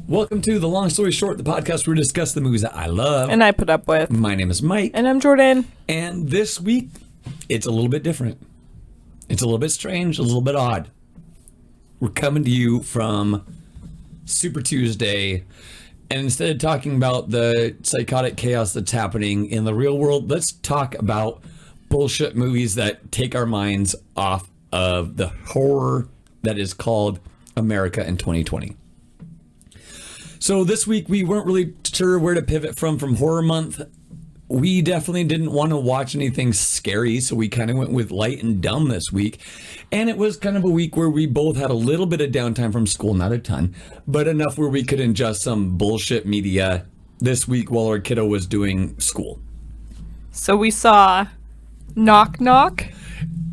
Welcome to The Long Story Short, the podcast where we discuss the movies that I love. And I put up with. My name is Mike. And I'm Jordan. And this week, it's a little bit different. It's a little bit strange, a little bit odd. We're coming to you from Super Tuesday. And instead of talking about the psychotic chaos that's happening in the real world, let's talk about bullshit movies that take our minds off of the horror that is called America in 2020. So this week we weren't really sure where to pivot from horror month. We definitely didn't want to watch anything scary, so we kind of went with light and dumb this week. And it was kind of a week where we both had a little bit of downtime from school, not a ton, but enough where we could ingest some bullshit media this week while our kiddo was doing school. So we saw Knock Knock.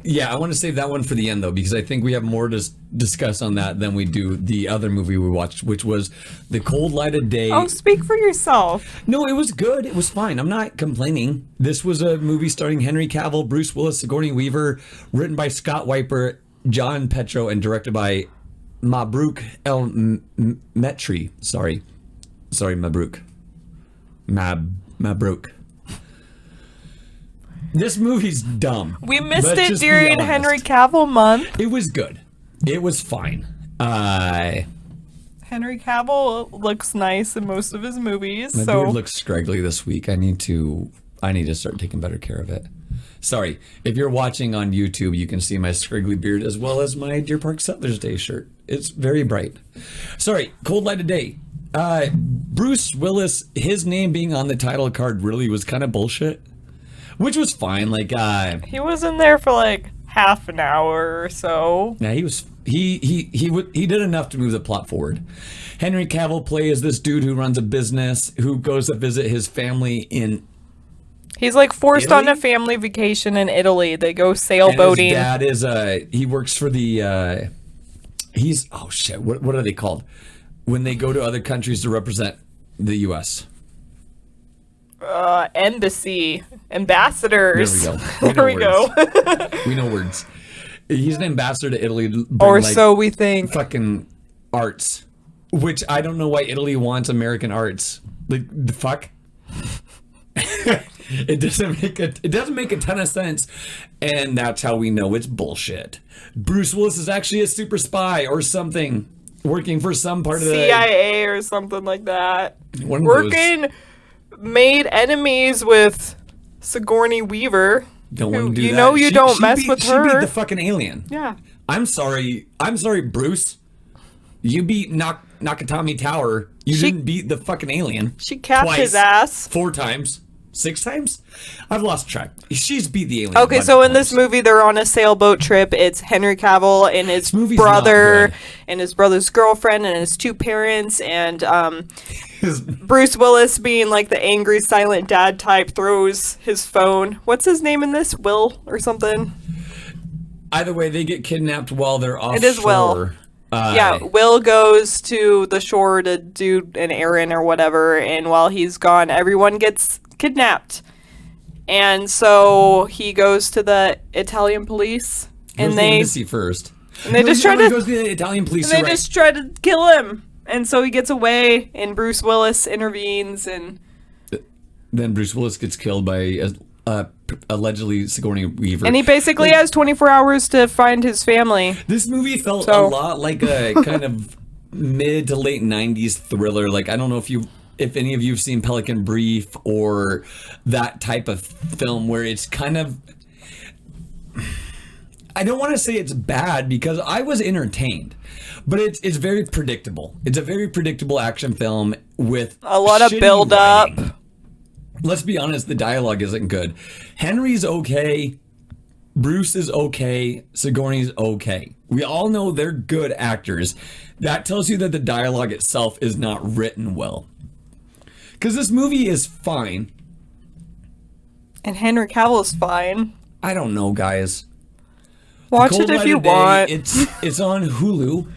Yeah, I want to save that one for the end, though, because I think we have more to discuss on that than we do the other movie we watched, which was The Cold Light of Day. Oh, speak for yourself. No, it was good. It was fine. I'm not complaining. This was a movie starring Henry Cavill, Bruce Willis, Sigourney Weaver, written by Scott Weiper, John Petro, and directed by Mabrouk El-Metri. Sorry, Mabrouk. Mabrouk. This movie's dumb. We missed it during Henry Cavill month. It was good. It was fine. Henry Cavill looks nice in most of his movies. My beard looks scraggly this week. I need to start taking better care of it. Sorry, if you're watching on YouTube, you can see my scraggly beard as well as my Deer Park Settlers Day shirt. It's very bright. Sorry, Cold Light of Day. Bruce Willis, his name being on the title card really was kind of bullshit. Which was fine, he was in there for like half an hour or so. Yeah, he did enough to move the plot forward. Henry Cavill plays this dude who runs a business who goes to visit his family in He's like forced Italy? on a family vacation in Italy. They go sailboating. And his dad is he works for the what are they called when they go to other countries to represent the US? Ambassadors. There we go. We know words. He's an ambassador to Italy. Or so we think. Fucking arts. Which I don't know why Italy wants American arts. Like, the fuck? It doesn't make a ton of sense. And that's how we know it's bullshit. Bruce Willis is actually a super spy or something. Working for some part of the CIA or something like that. Made enemies with Sigourney Weaver. Don't want to do that. You know you don't mess with her. She beat the fucking alien. Yeah. I'm sorry, Bruce. You beat Nakatomi Tower. You didn't beat the fucking alien. She capped his ass. 4 times. 6 times? I've lost track. She's beat the alien. Okay, so in this movie, they're on a sailboat trip. It's Henry Cavill and his brother and his brother's girlfriend and his 2 parents and Bruce Willis being like the angry silent dad type throws his phone. What's his name in this? Will or something? Either way, they get kidnapped while they're offshore. It is Will. Will goes to the shore to do an errand or whatever, and while he's gone, everyone gets kidnapped. And so he goes to the Italian police, and they embassy first. And they just try to goes to the Italian police. And they just try to kill him. And so he gets away, and Bruce Willis intervenes, and then Bruce Willis gets killed by allegedly Sigourney Weaver. And he basically has 24 hours to find his family. This movie felt a lot like a kind of mid to late 90s thriller. Like, I don't know if any of you have seen Pelican Brief or that type of film where it's kind of, I don't want to say it's bad because I was entertained, but it's very predictable. It's a very predictable action film with a lot of build up. Let's be honest, the dialogue isn't good. Henry's okay. Bruce is okay. Sigourney's okay. We all know they're good actors. That tells you that the dialogue itself is not written well. Because this movie is fine. And Henry Cavill is fine. I don't know, guys. Watch it if you want. It's on Hulu.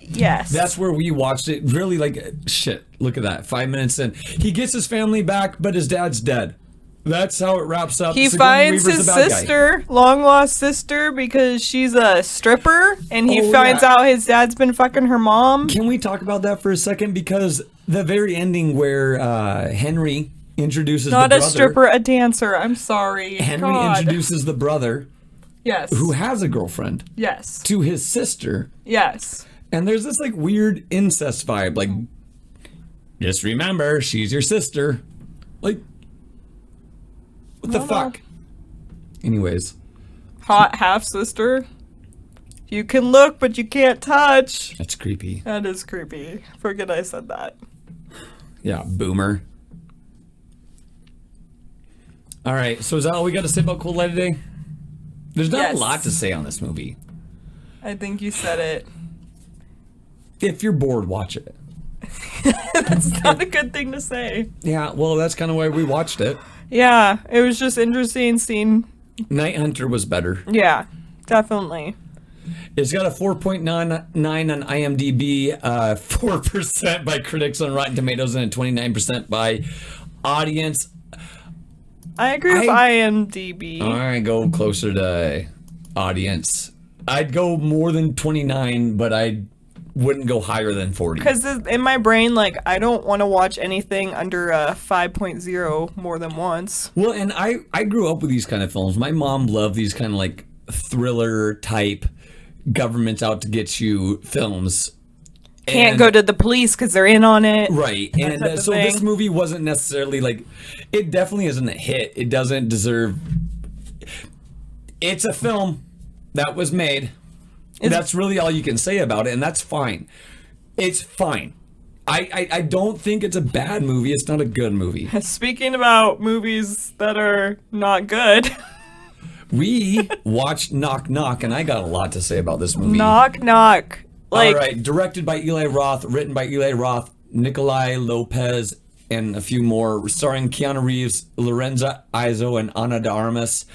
Yes. That's where we watched it. Really, like, shit, look at that. 5 minutes in. He gets his family back, but his dad's dead. That's how it wraps up. He Sigourney finds Weaver's his the bad guy. sister, long lost sister, because she's a stripper, and he finds out his dad's been fucking her mom. Can we talk about that for a second? Because the very ending where Henry introduces the brother. Not a stripper, a dancer. I'm sorry. Henry introduces the brother. Yes. Who has a girlfriend. Yes. To his sister. Yes. And there's this like weird incest vibe. Like, just remember, she's your sister. Like, what the fuck? Anyways. Hot half sister. You can look, but you can't touch. That's creepy. That is creepy. Forget I said that. Yeah, boomer. All right, so is that all we got to say about Cold Light today? There's not a lot to say on this movie. I think you said it. If you're bored, watch it. That's not a good thing to say. Yeah, well, that's kind of why we watched it. Yeah, it was just interesting seeing. Night Hunter was better. Yeah, definitely. It's got a 4.99 on IMDb, 4% by critics on Rotten Tomatoes, and a 29% by audience. I agree with IMDb. I go closer to audience. I'd go more than 29, but I wouldn't go higher than 40. Because in my brain, like, I don't want to watch anything under a 5.0 more than once. Well, and I grew up with these kind of films. My mom loved these kind of like thriller type government's out to get you films. Can't go to the police because they're in on it. Right. And so this movie wasn't necessarily like, it definitely isn't a hit. It doesn't deserve. It's a film that was made. That's really all you can say about it, and that's fine. It's fine. I don't think it's a bad movie. It's not a good movie. Speaking about movies that are not good. We watched Knock Knock, and I got a lot to say about this movie. Knock Knock. All right, directed by Eli Roth, written by Eli Roth, Nikolai Lopez, and a few more, starring Keanu Reeves, Lorenza Izzo, and Ana de Armas.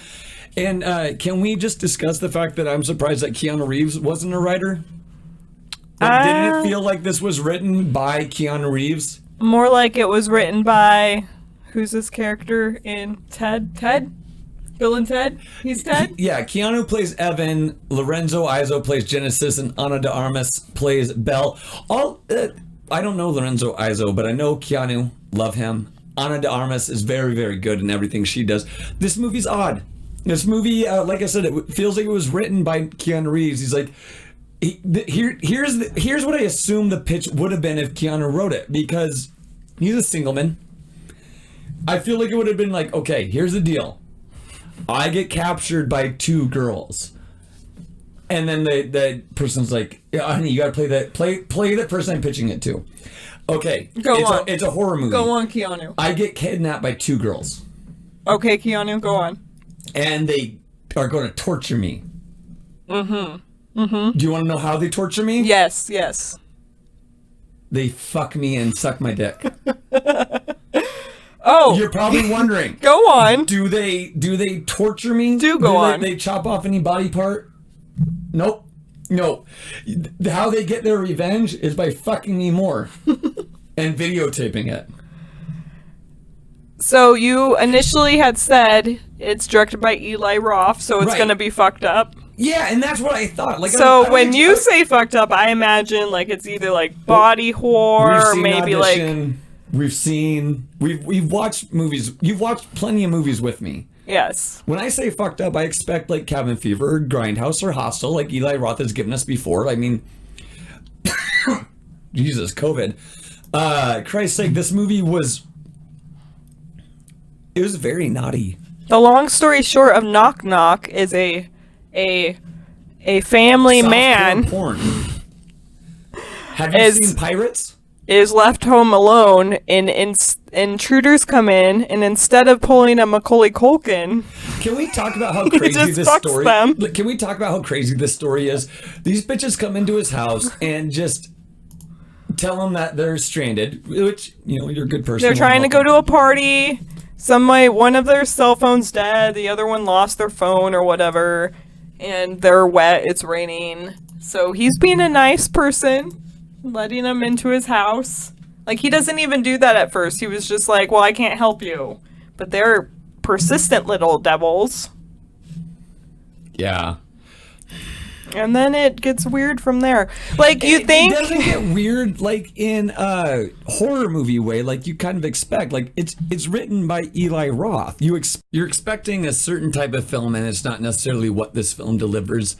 And can we just discuss the fact that I'm surprised that Keanu Reeves wasn't a writer? Like, didn't it feel like this was written by Keanu Reeves? More like it was written by, who's this character in Ted? Ted? Bill and Ted? He's Ted? Yeah, Keanu plays Evan, Lorenzo Izzo plays Genesis, and Ana de Armas plays Belle. I don't know Lorenzo Izzo, but I know Keanu. Love him. Ana de Armas is very, very good in everything she does. This movie's odd. This movie, like I said, it feels like it was written by Keanu Reeves. He's like, here's what I assume the pitch would have been if Keanu wrote it, because he's a single man. I feel like it would have been like, okay, here's the deal. I get captured by two girls, and then the person's like, yeah, honey, you gotta play that person I'm pitching it to. Okay, it's a horror movie. Go on, Keanu. I get kidnapped by two girls. Okay, Keanu, go on. And they are going to torture me. Mm-hmm. Mm-hmm. Do you want to know how they torture me? Yes, yes. They fuck me and suck my dick. Oh. You're probably wondering. Go on. Do they torture me? Go on. They chop off any body part? Nope. No. How they get their revenge is by fucking me more and videotaping it. So you initially had said it's directed by Eli Roth, so it's going to be fucked up. Yeah, and that's what I thought. Like, so when you say fucked up, I imagine like it's either like body horror, or maybe Audition, we've watched movies. You've watched plenty of movies with me. Yes. When I say fucked up, I expect like Cabin Fever, or Grindhouse, or Hostel, like Eli Roth has given us before. I mean, Jesus, COVID. Christ's sake, this movie was. It was very naughty. The long story short of Knock Knock is a family man porn. Have you seen Pirates? Is left home alone, and intruders come in, and instead of pulling a Macaulay Culkin, can we talk about how crazy this story? Can we talk about how crazy this story is? These bitches come into his house and just tell him that they're stranded, which you're a good person. They're trying to go to a party. One of their cell phone's dead, the other one lost their phone or whatever, and they're wet, it's raining. So he's being a nice person, letting them into his house. Like, he doesn't even do that at first. He was just like, well, I can't help you. But they're persistent little devils. Yeah. And then it gets weird from there. Like, you think... It doesn't get weird, like, in a horror movie way, like you kind of expect. Like, it's written by Eli Roth. You're expecting a certain type of film, and it's not necessarily what this film delivers.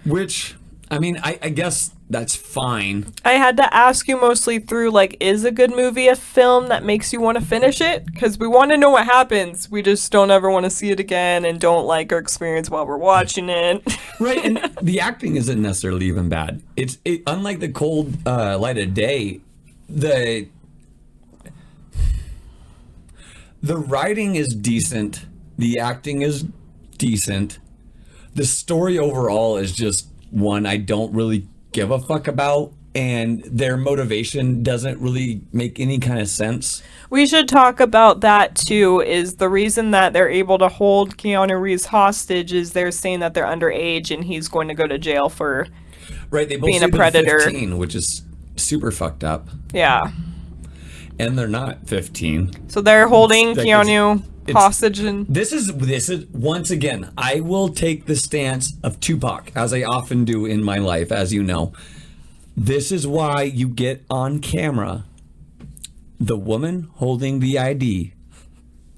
Which, I mean, I guess that's fine. I had to ask you mostly through, like, is a good movie a film that makes you want to finish it? Because we want to know what happens. We just don't ever want to see it again and don't like our experience while we're watching it. Right, and the acting isn't necessarily even bad. It's unlike The Cold Light of Day, the writing is decent. The acting is decent. The story overall is just one I don't really give a fuck about, and their motivation doesn't really make any kind of sense. We should talk about that too. Is the reason that they're able to hold Keanu Reeves hostage is they're saying that they're underage and he's going to go to jail for right, they both being say a predator, 15, which is super fucked up. Yeah, and they're not 15, so they're holding Keanu hostage. And this is once again, I will take the stance of Tupac, as I often do in my life, as you know. This is why you get on camera the woman holding the ID,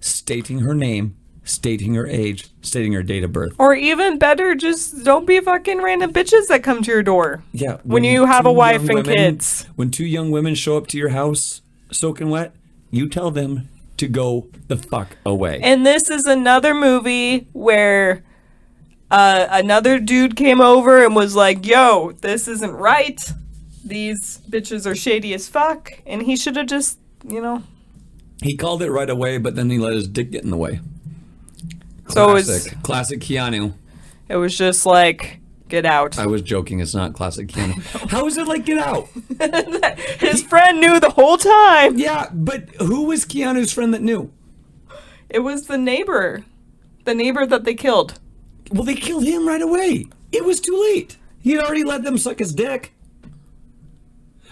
stating her name, stating her age, stating her date of birth. Or even better, just don't be fucking random bitches that come to your door. Yeah. When you have a wife and kids. When two young women show up to your house soaking wet, you tell them to go the fuck away. And this is another movie where another dude came over and was like, yo, this isn't right. These bitches are shady as fuck. And he should have just, He called it right away, but then he let his dick get in the way. So Classic Keanu. It was just like, get out. I was joking. It's not classic Keanu. How is it like get out? His friend knew the whole time. Yeah, but who was Keanu's friend that knew? It was the neighbor. The neighbor that they killed. Well, they killed him right away. It was too late. He had already let them suck his dick.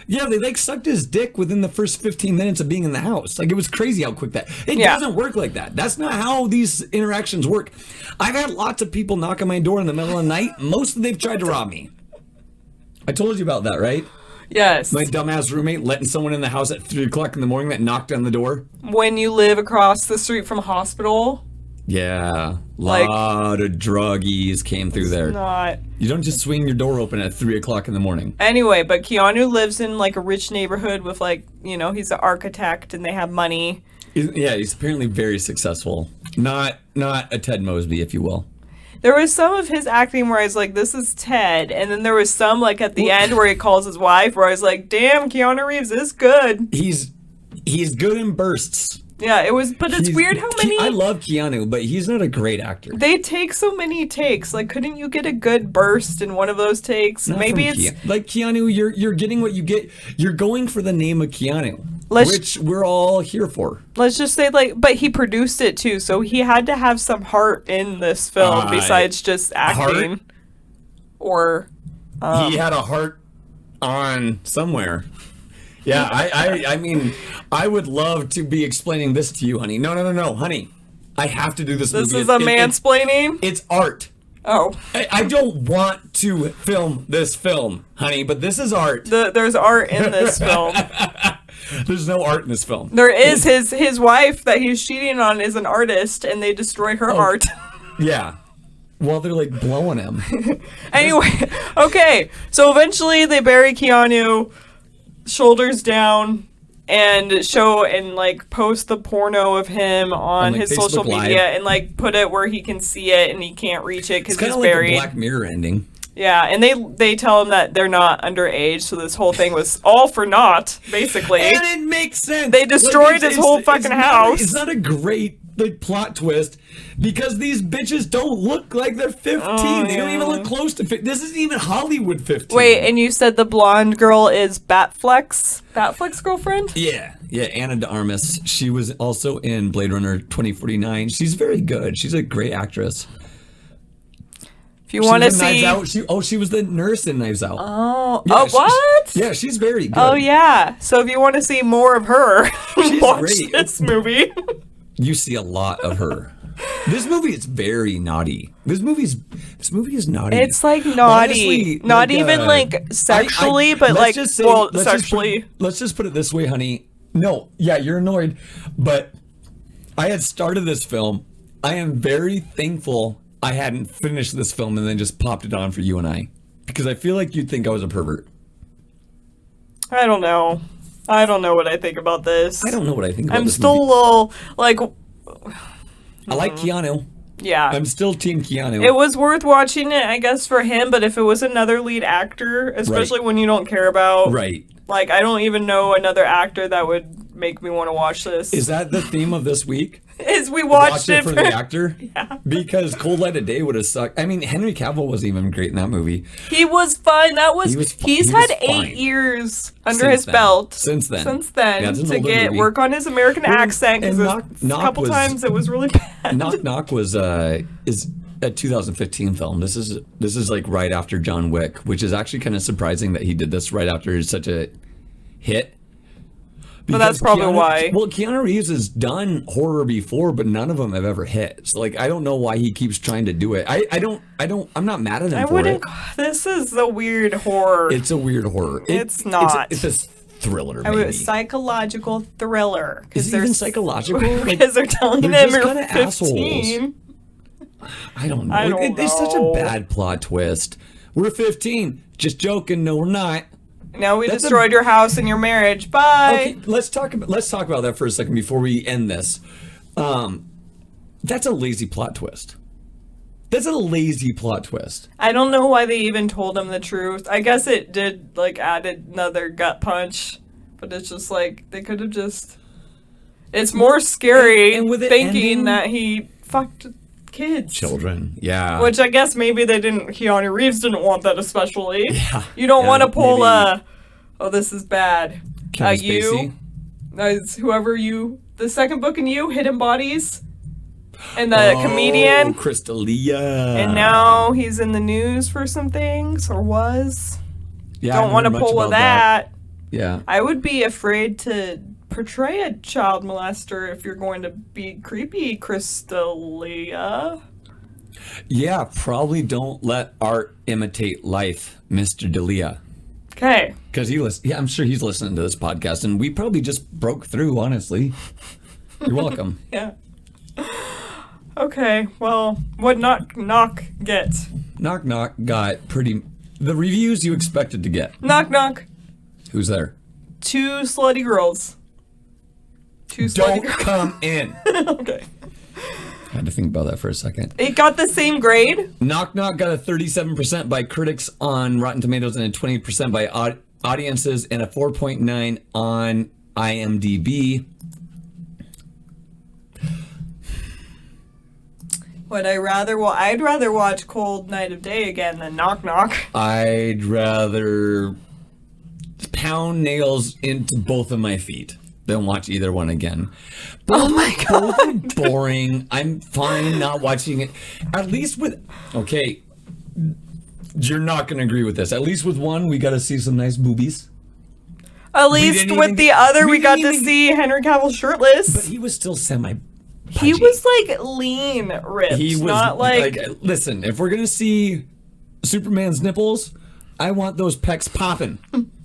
Yeah, they sucked his dick within the first 15 minutes of being in the house. Like, it was crazy how quick that. It doesn't work like that. That's not how these interactions work. I've had lots of people knock on my door in the middle of the night. Most of them, they've tried to rob me. I told you about that, right? Yes. My dumbass roommate letting someone in the house at 3 o'clock in the morning that knocked on the door. When you live across the street from a hospital. Yeah, lot of druggies came through there. Not. You don't just swing your door open at 3 o'clock in the morning. Anyway, but Keanu lives in like a rich neighborhood with he's an architect and they have money. Yeah, he's apparently very successful. Not a Ted Mosby, if you will. There was some of his acting where I was like, this is Ted. And then there was some like at the end where he calls his wife where I was like, damn, Keanu Reeves is good. He's good in bursts. Yeah, it's weird how many... I love Keanu, but he's not a great actor. They take so many takes. Like, couldn't you get a good burst in one of those takes? Not Maybe it's... Like Keanu, you're getting what you get. You're going for the name of Keanu, which we're all here for. Let's just say, but he produced it too, so he had to have some heart in this film besides just acting. Heart? Or... he had a heart on somewhere. Yeah, I mean, I would love to be explaining this to you, honey. No, honey. I have to do this movie. This is a mansplaining? It's art. Oh. I don't want to film this film, honey, but this is art. There's art in this film. There's no art in this film. There is. His wife that he's cheating on is an artist, and they destroy her art. Yeah. Well, they're like blowing him. Anyway, okay. So eventually they bury Keanu... shoulders down and show and like post the porno of him on his Facebook social media Live. And like put it where he can see it and he can't reach it because he's like buried. A Black Mirror ending. Yeah, and they tell him that they're not underage, so this whole thing was all for naught, basically. And it makes sense. They destroyed his whole fucking house. It's not a great plot twist because these bitches don't look like they're 15. They don't even look close to 15. This isn't even Hollywood 15. Wait, and you said the blonde girl is Batfleck's girlfriend? Yeah, Anna de Armas. She was also in Blade Runner 2049. She's very good. She's a great actress. If you want to see... Knives Out. She was the nurse in Knives Out. Oh, yeah, what? Yeah, she's very good. Oh, yeah. So if you want to see more of her, she's watch great. this movie. You see a lot of her. This movie is very naughty. This movie is naughty. It's like naughty, honestly, not like, even like sexually, but like sexually. Let's just put it this way, honey. No, yeah, you're annoyed, but I had started this film. I am very thankful I hadn't finished this film and then just popped it on for you and I, because I feel like you'd think I was a pervert. I don't know. I don't know what I think about this. I don't know what I think about I'm this still movie. a little like. I like Keanu. Yeah. I'm still team Keanu. It was worth watching it, I guess, for him, but if it was another lead actor, especially when you don't care about... Right. Like, I don't even know another actor that would make me want to watch this. Is that the theme of this week? Is we watched it for the actor? Yeah. Because Cold Light of Day would have sucked. I mean, Henry Cavill wasn't even great in that movie. He was fun. He's had 8 years under his belt. Since then. Yeah, to work on his American accent, because a couple times it was really bad. Knock Knock is a 2015 film. This is like right after John Wick, which is actually kind of surprising that he did this right after such a hit. But that's probably why. Well, Keanu Reeves has done horror before, but none of them have ever hit. So, like, I don't know why he keeps trying to do it. I'm not mad at him for it. This is a weird horror. It's a weird horror. It's not. It's a thriller, maybe. Psychological thriller. Is it even psychological? Because they're telling them you're 15. Assholes. I don't know. It's such a bad plot twist. We're 15. Just joking. No, we're not. Now we destroyed your house and your marriage. Bye. Okay, let's talk about that for a second before we end this. That's a lazy plot twist. I don't know why they even told him the truth. I guess it did added another gut punch, but it's just like they could have just. It's more scary and with thinking that he fucked kids, children. Yeah. Which I guess maybe they didn't. Keanu Reeves didn't want that especially. Yeah. You don't want to pull oh, this is bad. You, whoever the second book in You, Hidden Bodies, and the comedian Crystalia. And now he's in the news for some things, or was. Yeah. Don't want to pull that. Yeah. I would be afraid to portray a child molester if you're going to be creepy, Crystalia. Yeah, probably don't let art imitate life, Mr. D'Elia. Okay. Because I'm sure he's listening to this podcast, and we probably just broke through, honestly. You're welcome. Yeah. Okay, well, what Knock Knock get? Knock Knock got the reviews you expected to get. Knock Knock. Who's there? 2 slutty girls. Don't come in. Okay. I had to think about that for a second. It got the same grade? Knock Knock got a 37% by critics on Rotten Tomatoes and a 20% by audiences and a 4.9 on IMDb. I'd rather watch Cold Night of Day again than Knock Knock. I'd rather pound nails into both of my feet than watch either one again. Oh my god. Both are boring. I'm fine not watching it. At least with... Okay, you're not going to agree with this. At least with one, we got to see some nice boobies. At least with the other, we got to see Henry Cavill shirtless. But he was still semi-pudgy. He was, lean ripped. He was not listen, if we're going to see Superman's nipples, I want those pecs popping.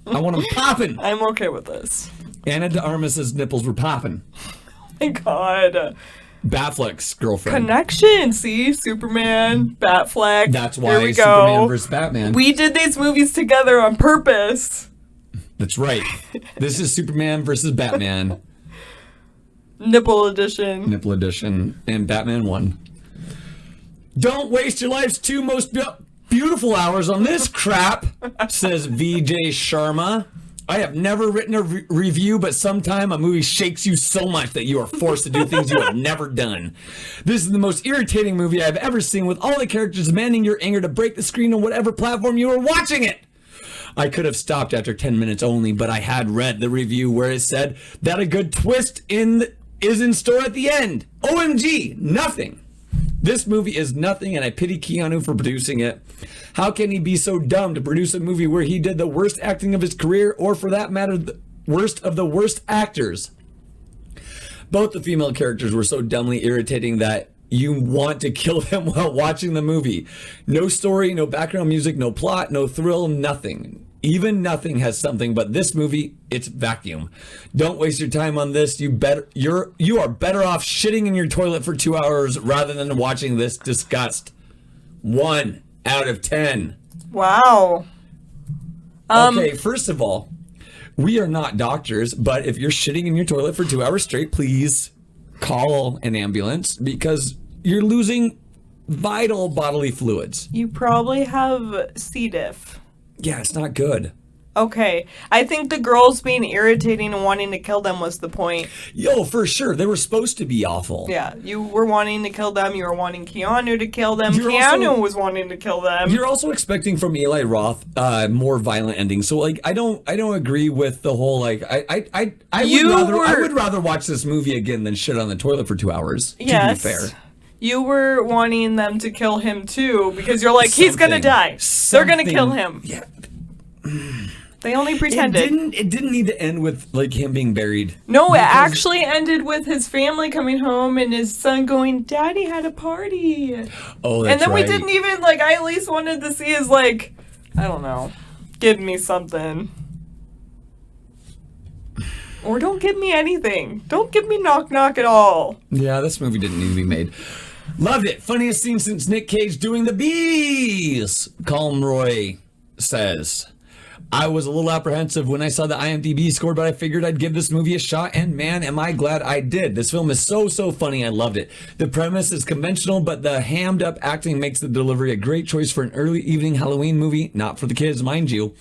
I want them popping. I'm okay with this. Anna de Armas's nipples were popping. Oh my god. Batfleck's girlfriend. Connection. See? Superman, Batfleck. That's why Superman versus Batman. We did these movies together on purpose. That's right. This is Superman versus Batman. Nipple edition. Nipple edition. And Batman won. Don't waste your life's 2 most beautiful hours on this crap, says VJ Sharma. I have never written a review, but sometime a movie shakes you so much that you are forced to do things you have never done. This is the most irritating movie I've ever seen, with all the characters demanding your anger to break the screen on whatever platform you are watching it. I could have stopped after 10 minutes only, but I had read the review where it said that a good twist is in store at the end. OMG, nothing. This movie is nothing, and I pity Keanu for producing it. How can he be so dumb to produce a movie where he did the worst acting of his career, or for that matter, the worst of the worst actors? Both the female characters were so dumbly irritating that you want to kill them while watching the movie. No story, no background music, no plot, no thrill, nothing. Even nothing has something, but this movie, it's vacuum. Don't waste your time on this. You are better off shitting in your toilet for 2 hours rather than watching this disgust. 1 out of 10. Wow. Okay, first of all, we are not doctors, but if you're shitting in your toilet for 2 hours straight, please call an ambulance because you're losing vital bodily fluids. You probably have C. diff. Yeah, it's not good. Okay. I think the girls being irritating and wanting to kill them was the point. Yo, for sure. They were supposed to be awful. Yeah, you were wanting to kill them. You were wanting Keanu to kill them. Keanu was wanting to kill them. You're also expecting from Eli Roth more violent endings. So like I don't agree with the whole like I would rather watch this movie again than shit on the toilet for 2 hours. Yes. To be fair. You were wanting them to kill him too because you're like, he's gonna die. They're gonna kill him. Yeah. They only pretended. It didn't need to end with like him being buried. No, it actually ended with his family coming home and his son going, "Daddy had a party." Oh, that's and then right. we didn't even like. I at least wanted to see his like, I don't know, give me something. Or don't give me anything. Don't give me knock knock at all. Yeah, this movie didn't need to be made. Loved it. Funniest scene since Nick Cage doing the bees. Calm Roy says, I was a little apprehensive when I saw the IMDb score, but I figured I'd give this movie a shot, and man, am I glad I did. This film is so funny. I loved it. The premise is conventional, but the hammed up acting makes the delivery a great choice for an early evening Halloween movie. Not for the kids, mind you.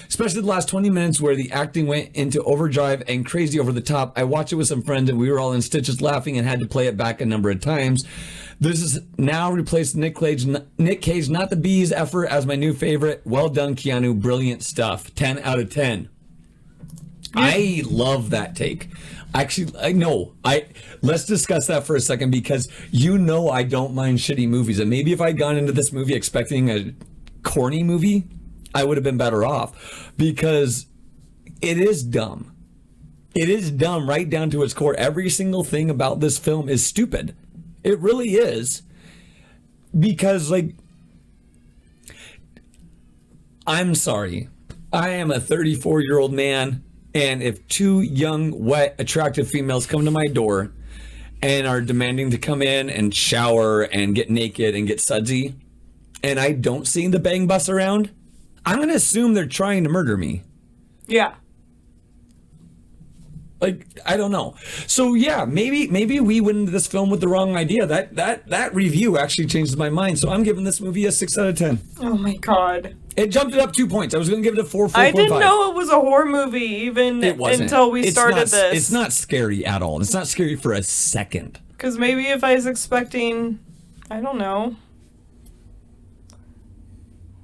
Especially the last 20 minutes where the acting went into overdrive and crazy over the top. I watched it with some friends and we were all in stitches laughing and had to play it back a number of times. This has now replaced Nick Cage, Not the Bees effort as my new favorite. Well done, Keanu. Brilliant stuff. 10 out of 10. I love that take. Actually, I know. Let's discuss that for a second because I don't mind shitty movies. And maybe if I'd gone into this movie expecting a corny movie, I would have been better off because it is dumb. It is dumb right down to its core. Every single thing about this film is stupid. It really is. Because, like, I'm sorry. I am a 34-year-old man, and if two young, wet, attractive females come to my door and are demanding to come in and shower and get naked and get sudsy, and I don't see the bang bus around, I'm going to assume they're trying to murder me. Yeah. Like, I don't know. So yeah, maybe we went into this film with the wrong idea. That review actually changes my mind. So I'm giving this movie a 6 out of 10. Oh my god. It jumped it up 2 points. I was going to give it a 4.5. I didn't know it was a horror movie even until we started this. It's not scary at all. It's not scary for a second. Because maybe if I was expecting, I don't know.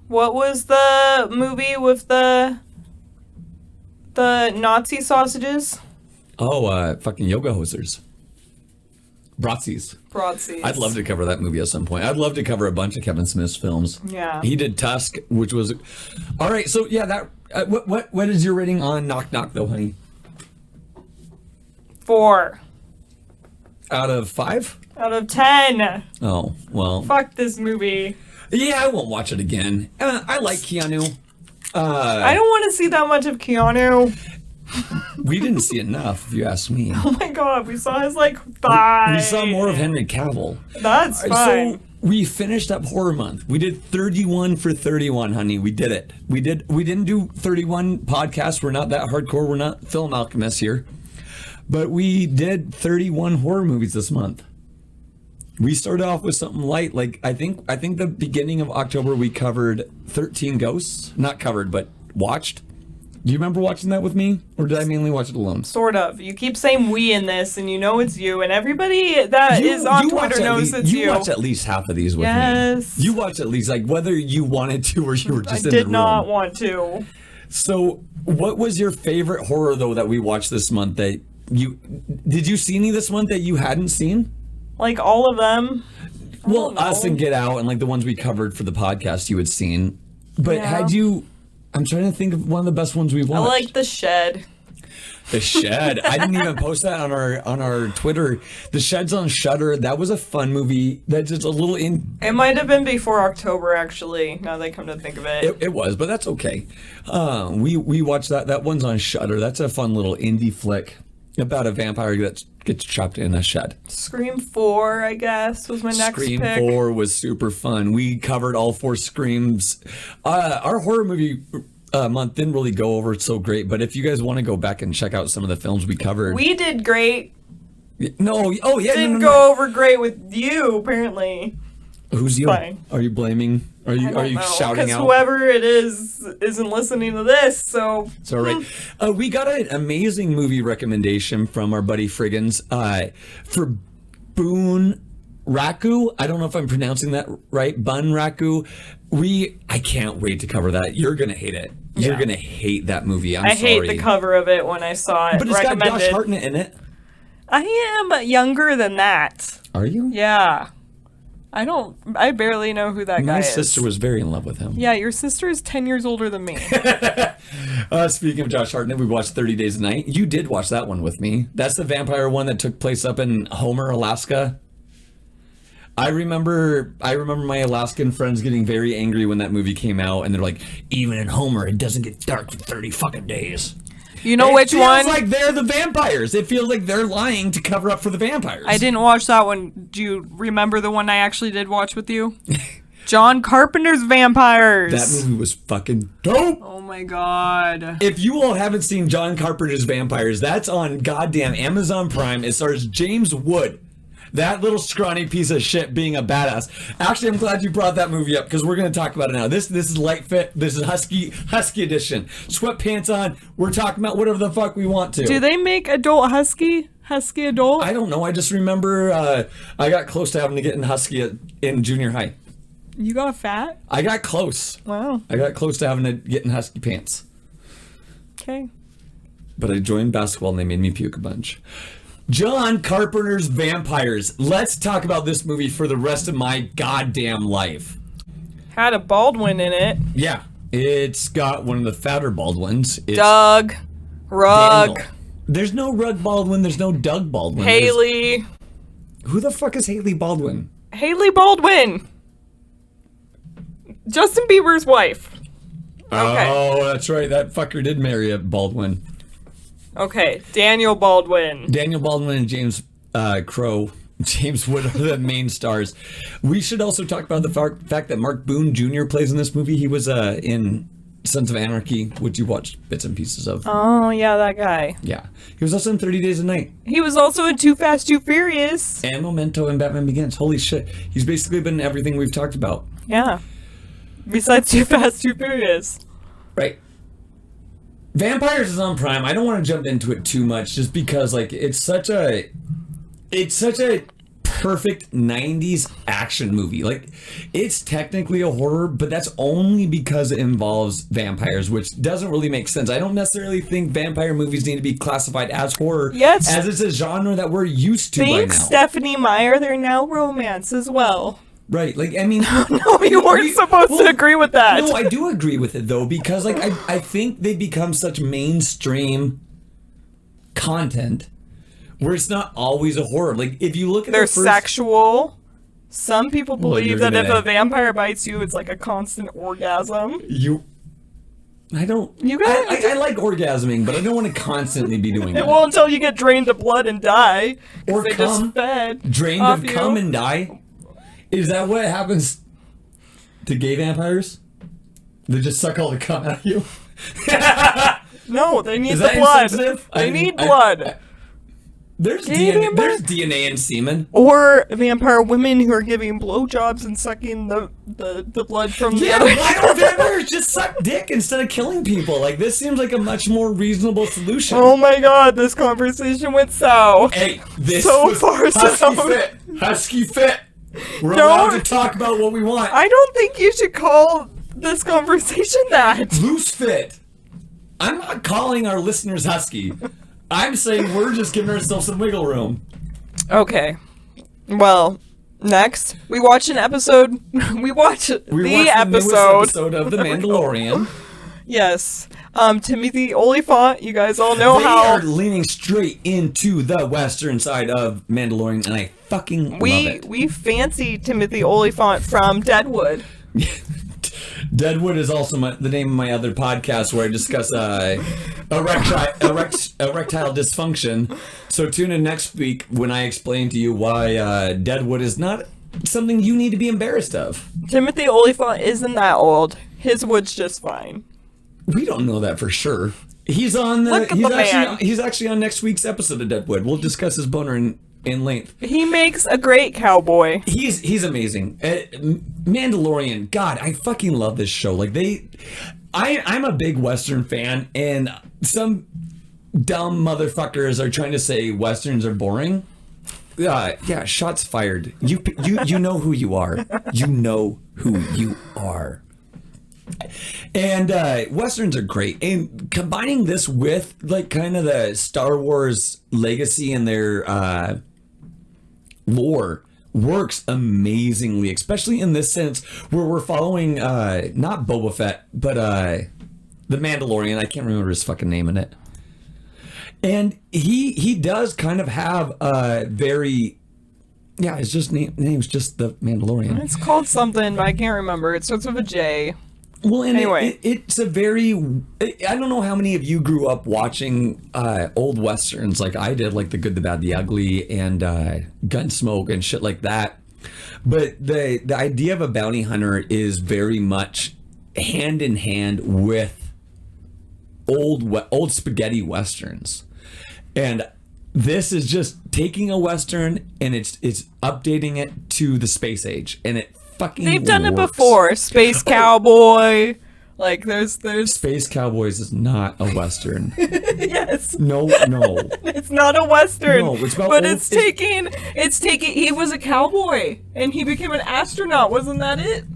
What was the movie with the Nazi sausages? Oh, fucking yoga hosers. Bratzies. I'd love to cover that movie at some point. I'd love to cover a bunch of Kevin Smith's films. Yeah. He did Tusk, which was... All right, so yeah, that... what is your rating on Knock Knock, though, honey? 4. Out of 5? Out of 10. Oh, well... Fuck this movie. Yeah, I won't watch it again. I like Keanu. I don't want to see that much of Keanu. We didn't see enough, if you ask me. Oh my god, we saw his, like, thigh. We saw more of Henry Cavill. That's fine. So we finished up Horror Month. We did 31 for 31, honey. We did it. We didn't do 31 podcasts. We're not that hardcore. We're not film alchemists here. But we did 31 horror movies this month. We started off with something light. Like, I think the beginning of October we covered 13 Ghosts. Not covered, but watched. Do you remember watching that with me? Or did I mainly watch it alone? Sort of. You keep saying we in this, and you know it's you, and everybody that is on Twitter knows it's you. You watch at least half of these with me. Yes. You watch at least, like, whether you wanted to or you were just in the room. I did not want to. So, what was your favorite horror, though, that we watched this month that you... Did you see any this month that you hadn't seen? Like, all of them. Well, Us and Get Out and, like, the ones we covered for the podcast you had seen. But had you... I'm trying to think of one of the best ones we've watched. I like The Shed. The Shed. I didn't even post that on our Twitter. The Shed's on Shudder. That was a fun movie. That's just a little in. It might have been before October, actually. Now that I come to think of it. It was, but that's okay. We watched that. That one's on Shudder. That's a fun little indie flick about a vampire that gets trapped in a shed. Scream 4, I guess, was my next Scream pick. 4 was super fun. We covered all 4 Screams. Our horror movie month didn't really go over so great, but if you guys want to go back and check out some of the films we covered. We did great. No, oh yeah. Didn't go over great with you, apparently. Who's you? Fine. Are you blaming? Are you shouting out? Because whoever it is isn't listening to this, so. It's all right. We got an amazing movie recommendation from our buddy Friggins for Boon Raku. I don't know if I'm pronouncing that right. Bun Raku. I can't wait to cover that. You're gonna hate it. You're gonna hate that movie. I hate the cover of it when I saw it. But it's got Josh Hartnett in it. I am younger than that. Are you? Yeah. I barely know who that guy is. My sister was very in love with him. Yeah, your sister is 10 years older than me. Speaking of Josh Hartnett, we watched 30 Days a Night. You did watch that one with me. That's the vampire one that took place up in Homer, Alaska. I remember my Alaskan friends getting very angry when that movie came out, and they're like, even in Homer, it doesn't get dark for 30 fucking days. You know which one? It feels like they're the vampires. It feels like they're lying to cover up for the vampires. I didn't watch that one. Do you remember the one I actually did watch with you? John Carpenter's Vampires. That movie was fucking dope. Oh my god. If you all haven't seen John Carpenter's Vampires, that's on goddamn Amazon Prime. It stars James Wood. That little scrawny piece of shit being a badass. Actually, I'm glad you brought that movie up because we're going to talk about it now. This is light fit. This is husky edition. Sweatpants on. We're talking about whatever the fuck we want to. Do they make adult husky adult? I don't know. I just remember I got close to having to get in husky in junior high. You got fat? I got close. Wow. I got close to having to get in husky pants. Okay. But I joined basketball and they made me puke a bunch. John Carpenter's Vampires. Let's talk about this movie for the rest of my goddamn life. Had a Baldwin in it. Yeah. It's got one of the fatter Baldwins. It's Doug. Rugg. Daniel. There's no Rugg Baldwin. There's no Doug Baldwin. Haley. Who the fuck is Haley Baldwin? Haley Baldwin. Justin Bieber's wife. Okay. Oh, that's right. That fucker did marry a Baldwin. Okay, Daniel Baldwin. Daniel Baldwin and James Wood are the main stars. We should also talk about the fact that Mark Boone Jr. plays in this movie. He was in Sons of Anarchy, which you watched bits and pieces of. Oh, yeah, that guy. Yeah. He was also in 30 Days a Night. He was also in Too Fast, Too Furious. And Memento and Batman Begins. Holy shit. He's basically been in everything we've talked about. Yeah. Besides Too Fast, Too Furious. Right. Vampires is on Prime. I don't want to jump into it too much just because like it's such a perfect 90s action movie. Like it's technically a horror, but that's only because it involves vampires, which doesn't really make sense. I don't necessarily think vampire movies need to be classified as horror, as it's a genre that we're used to by now. Thanks, Stephanie Meyer. They're now romance as well. Right, like, I mean... No, you weren't supposed to agree with that. No, I do agree with it, though, because, like, I think they become such mainstream content where it's not always a horror. Like, if you look at They're sexual. Some people believe that if a vampire bites you, it's like a constant orgasm. I like orgasming, but I don't want to constantly be doing that. Well, until you get drained of blood and die. Or they cum. Just fed drained of cum and die? Is that what happens to gay vampires? They just suck all the cum out of you? No, they need the blood. They need blood. There's DNA in semen. Or vampire women who are giving blowjobs and sucking the blood from the other. Why don't vampires just suck dick instead of killing people? Like, this seems like a much more reasonable solution. Oh my god, this conversation went south. Hey, this so was far Husky south. Fit. Husky Fit. We're allowed to talk about what we want. I don't think you should call this conversation that. Loose Fit. I'm not calling our listeners husky. I'm saying we're just giving ourselves some wiggle room. Okay. Well, next, we watch an episode. We watch the newest episode of The Mandalorian. Yes. Timothy Olyphant, you guys all know they how... are leaning straight into the Western side of Mandalorian, and I fucking love it. We fancy Timothy Olyphant from Deadwood. Deadwood is also the name of my other podcast where I discuss erectile dysfunction. So tune in next week when I explain to you why Deadwood is not something you need to be embarrassed of. Timothy Olyphant isn't that old. His wood's just fine. We don't know that for sure. He's on he's actually on next week's episode of Deadwood. We'll discuss his boner in length. He makes a great cowboy. He's amazing. Mandalorian, God, I fucking love this show. Like I'm a big Western fan, and some dumb motherfuckers are trying to say Westerns are boring. Yeah, shots fired. You know who you are. You know who you are. And Westerns are great. And combining this with like kind of the Star Wars legacy and their lore works amazingly, especially in this sense where we're following not Boba Fett, but the Mandalorian. I can't remember his fucking name in it. And he does kind of have a very his just name's just the Mandalorian. It's called something, but I can't remember. It starts with a J. Well, and anyway, it's a very... I don't know how many of you grew up watching old Westerns like I did, like The Good, the Bad, the Ugly, and Gunsmoke and shit like that. But the idea of a bounty hunter is very much hand in hand with old spaghetti Westerns. And this is just taking a Western and it's updating it to the space age. And it They've done it before. Space Cowboy. Like there's Space Cowboys is not a Western. Yes. No. It's not a Western. No, it's about but it's taking he was a cowboy and he became an astronaut, wasn't that it?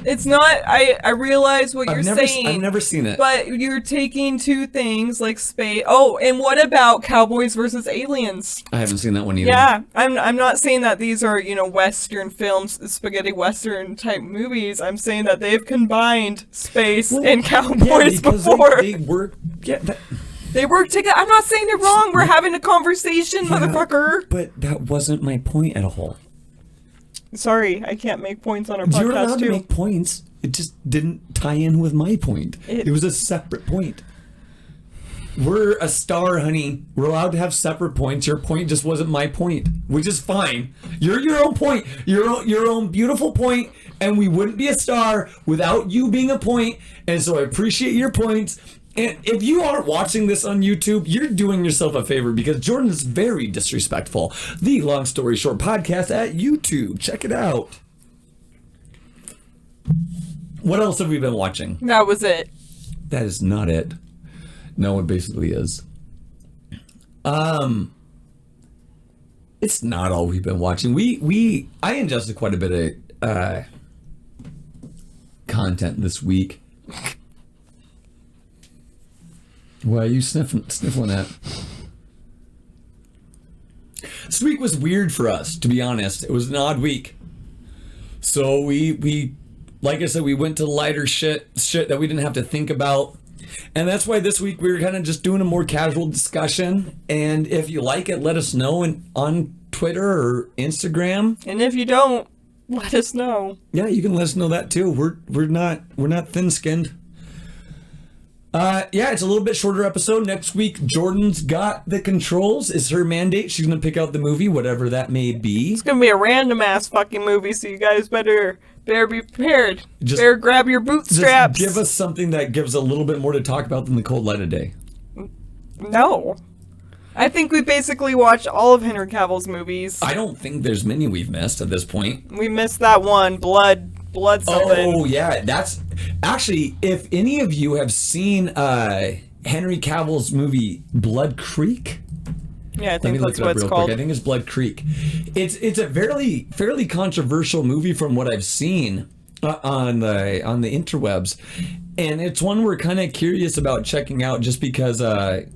It's not. I realize what you're saying. I've never seen it. But you're taking two things like space. Oh, and what about Cowboys versus Aliens? I haven't seen that one either. Yeah, I'm not saying that these are Western films, spaghetti Western type movies. I'm saying that they've combined space and cowboys before. They work. Yeah. They work together. I'm not saying they're wrong. We're having a conversation, motherfucker. But that wasn't my point at all. Sorry, I can't make points on our podcast. You're allowed to make points. It just didn't tie in with my point. It was a separate point. We're a star, honey. We're allowed to have separate points. Your point just wasn't my point, which is fine. You're your own point. Your own beautiful point, and we wouldn't be a star without you being a point. And so I appreciate your points. And if you aren't watching this on YouTube, you're doing yourself a favor because Jordan is very disrespectful. The Long Story Short podcast at YouTube. Check it out. What else have we been watching? That was it. That is not it. No, it basically is. It's not all we've been watching. I ingested quite a bit of content this week. Why are you sniffling at? This week was weird for us, to be honest. It was an odd week. So we like I said, we went to lighter shit that we didn't have to think about. And that's why this week we were kind of just doing a more casual discussion. And if you like it, let us know on Twitter or Instagram. And if you don't, let us know. Yeah, you can let us know that too. We're not thin-skinned. Yeah, it's a little bit shorter episode. Next week, Jordan's got the controls. It's her mandate. She's going to pick out the movie, whatever that may be. It's going to be a random-ass fucking movie, so you guys better be prepared. Better grab your bootstraps. Just give us something that gives a little bit more to talk about than the cold light of day. No. I think we basically watched all of Henry Cavill's movies. I don't think there's many we've missed at this point. We missed that one, Blood something. Oh, yeah. That's... Actually, if any of you have seen Henry Cavill's movie Blood Creek... Yeah, I think that's what it's called. I think it's Blood Creek. It's a fairly controversial movie from what I've seen on the interwebs. And it's one we're kind of curious about checking out just because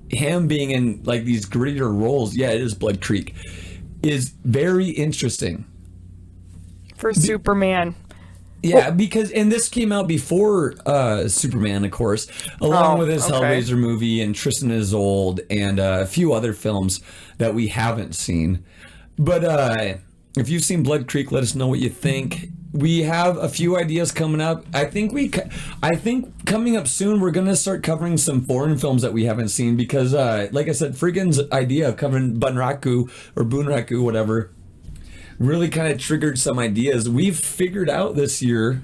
him being in like these grittier roles, yeah, it is Blood Creek, is very interesting. For Superman. Yeah, and this came out before Superman, of course, along with his Hellraiser movie and Tristan is Old and a few other films that we haven't seen. But if you've seen Blood Creek, let us know what you think. We have a few ideas coming up. I think coming up soon, we're going to start covering some foreign films that we haven't seen because, like I said, Friggin's idea of covering Bunraku, whatever, really kind of triggered some ideas. We've figured out this year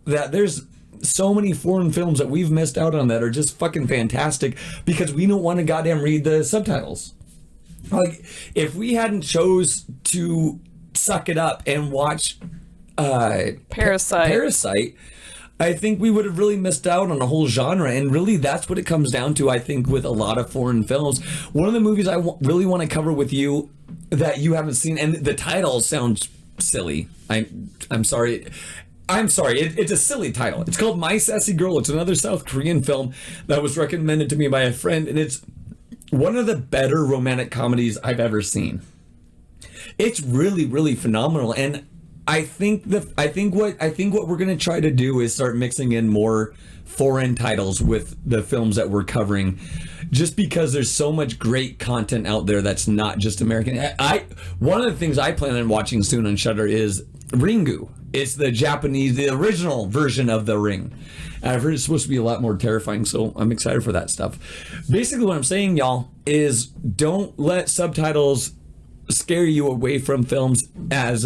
that there's so many foreign films that we've missed out on that are just fucking fantastic because we don't want to goddamn read the subtitles. Like, if we hadn't chose to suck it up and watch Parasite, I think we would have really missed out on a whole genre. And really, that's what it comes down to, I think, with a lot of foreign films. One of the movies I really want to cover with you that you haven't seen, and the title sounds silly. I'm sorry. It's a silly title. It's called My Sassy Girl. It's another South Korean film that was recommended to me by a friend, and it's one of the better romantic comedies I've ever seen. It's really, really phenomenal, and I think what we're gonna try to do is start mixing in more foreign titles with the films that we're covering, just because there's so much great content out there that's not just American. One of the things I plan on watching soon on Shudder is Ringu. It's the original version of The Ring. And I've heard it's supposed to be a lot more terrifying, so I'm excited for that stuff. Basically, what I'm saying, y'all, is don't let subtitles scare you away from films as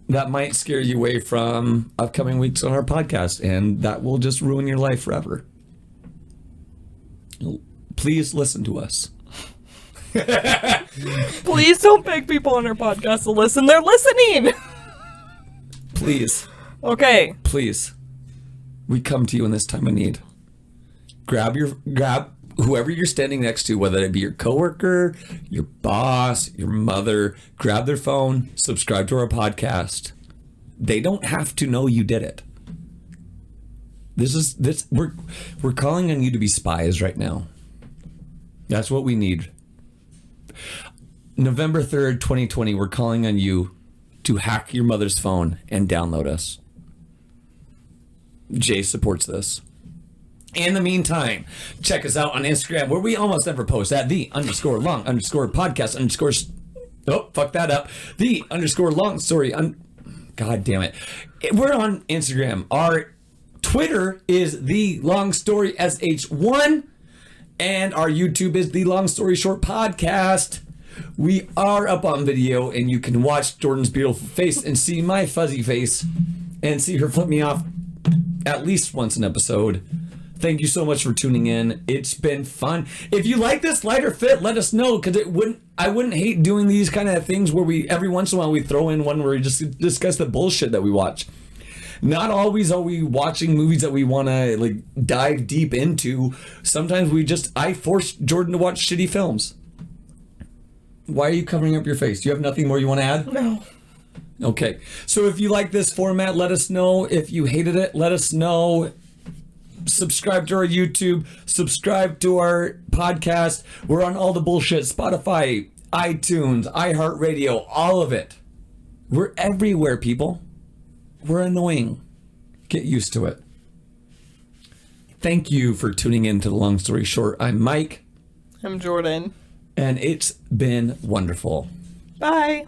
that might scare you away from upcoming weeks on our podcast, and that will just ruin your life forever. Please listen to us. Please don't beg people on our podcast to listen. They're listening. Please. Okay. Please. We come to you in this time of need. Grab whoever you're standing next to, whether it be your coworker, your boss, your mother, grab their phone, subscribe to our podcast. They don't have to know you did it. We're calling on you to be spies right now. That's what we need. November 3rd, 2020, we're calling on you to hack your mother's phone and download us. Jay supports this. In the meantime, check us out on Instagram, where we almost never post at _long_podcast_ oh, fuck that up. _long story. God damn it. We're on Instagram. Our Twitter is the Long Story SH1, and our YouTube is the Long Story Short Podcast. We are up on video, and you can watch Jordan's beautiful face and see my fuzzy face and see her flip me off at least once an episode. Thank you so much for tuning in. It's been fun. If you like this lighter fit, let us know, because I wouldn't hate doing these kind of things where we every once in a while we throw in one where we just discuss the bullshit that we watch. Not always are we watching movies that we want to like dive deep into. Sometimes I force Jordan to watch shitty films. Why are you covering up your face? Do you have nothing more you want to add? No. Okay. So if you like this format, let us know. If you hated it, let us know. Subscribe to our YouTube. Subscribe to our podcast. We're on all the bullshit. Spotify, iTunes, iHeartRadio, all of it. We're everywhere, people. We're annoying. Get used to it. Thank you for tuning in to The Long Story Short. I'm Mike. I'm Jordan. And it's been wonderful. Bye.